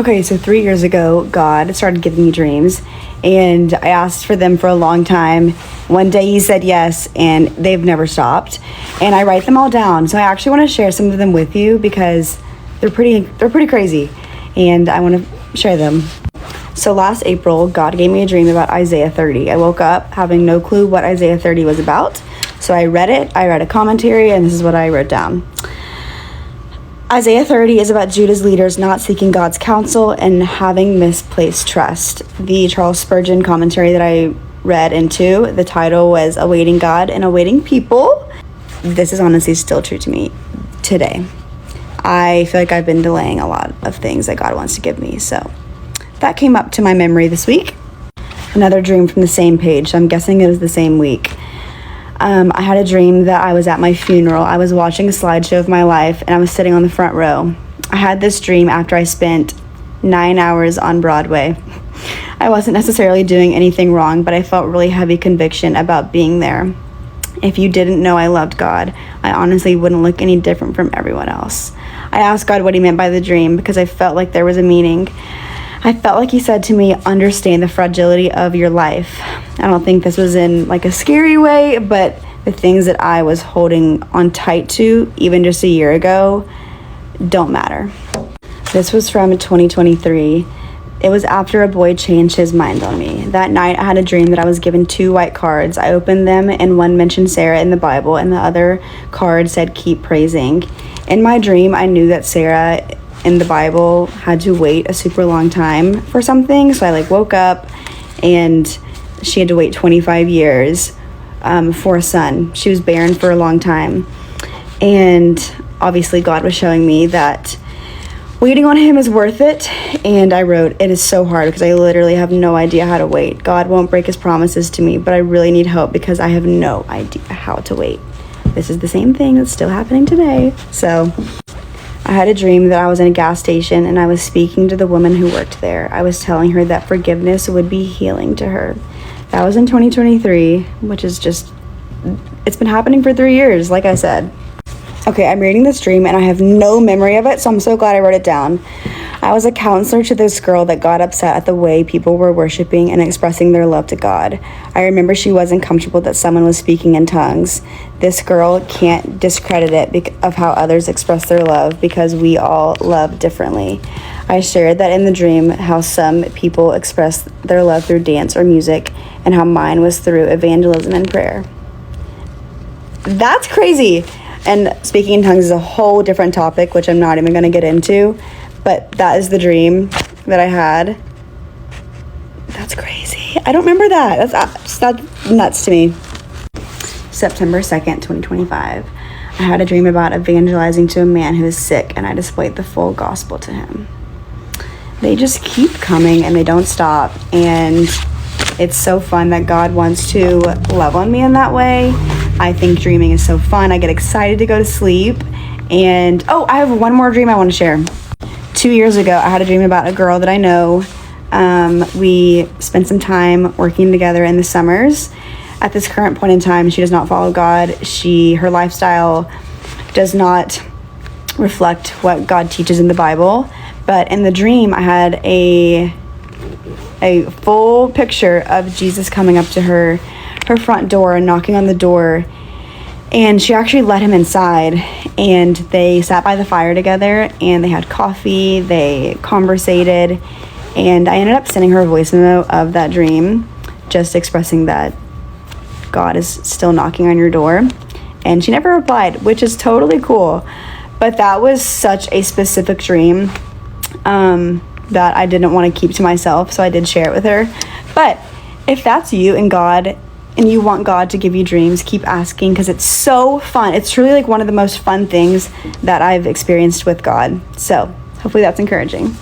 Okay, so 3 years ago, God started giving me dreams, and I asked for them for a long time. One day he said yes, and they've never stopped. And I write them all down. So I actually want to share some of them with you because they're pretty crazy, and I want to share them. So last April, God gave me a dream about Isaiah 30. I woke up having no clue what Isaiah 30 was about. So I read it, I read a commentary, and this is what I wrote down. Isaiah 30 is about Judah's leaders not seeking God's counsel and having misplaced trust. The Charles Spurgeon commentary that I read into, the title was Awaiting God and Awaiting People. This is honestly still true to me today. I feel like I've been delaying a lot of things that God wants to give me, so that came up to my memory this week. Another dream from the same page, so I'm guessing it was the same week. I had a dream that I was at my funeral. I was watching a slideshow of my life, and I was sitting on the front row. I had this dream after I spent 9 hours on Broadway. I wasn't necessarily doing anything wrong, but I felt really heavy conviction about being there. If you didn't know I loved God, I honestly wouldn't look any different from everyone else. I asked God what he meant by the dream because I felt like there was a meaning. I felt like he said to me, understand the fragility of your life. I don't think this was in like a scary way, but the things that I was holding on tight to, even just a year ago, don't matter. This was from 2023. It was after a boy changed his mind on me. That night I had a dream that I was given 2 white cards. I opened them and one mentioned Sarah in the Bible and the other card said keep praising. In my dream, I knew that Sarah in the Bible had to wait a super long time for something. So I woke up and she had to wait 25 years for a son. She was barren for a long time. And obviously God was showing me that waiting on him is worth it. And I wrote, it is so hard because I literally have no idea how to wait. God won't break his promises to me, but I really need help because I have no idea how to wait. This is the same thing that's still happening today. So I had a dream that I was in a gas station and I was speaking to the woman who worked there. I was telling her that forgiveness would be healing to her. That was in 2023, which is just, it's been happening for 3 years, like I said. Okay, I'm reading this dream and I have no memory of it, so I'm so glad I wrote it down. I was a counselor to this girl that got upset at the way people were worshiping and expressing their love to God. I remember she wasn't comfortable that someone was speaking in tongues. This girl can't discredit it of how others express their love because we all love differently. I shared that in the dream how some people express their love through dance or music and how mine was through evangelism and prayer. That's crazy. And speaking in tongues is a whole different topic, which I'm not even going to get into. But that is the dream that I had. That's crazy. I don't remember that. That's nuts to me. September 2nd, 2025. I had a dream about evangelizing to a man who is sick, and I displayed the full gospel to him. They just keep coming, and they don't stop. And it's so fun that God wants to love on me in that way. I think dreaming is so fun. I get excited to go to sleep. And, I have one more dream I want to share. 2 years ago, I had a dream about a girl that I know. We spent some time working together in the summers. At this current point in time, she does not follow God. Her lifestyle does not reflect what God teaches in the Bible. But in the dream, I had a full picture of Jesus coming up to her front door and knocking on the door. And she actually let him inside, and they sat by the fire together, and they had coffee, they conversated, and I ended up sending her a voice memo of that dream, just expressing that God is still knocking on your door, and she never replied, which is totally cool. But that was such a specific dream that I didn't want to keep to myself, so I did share it with her. But if that's you and God, and you want God to give you dreams, keep asking because it's so fun. It's truly one of the most fun things that I've experienced with God. So hopefully that's encouraging.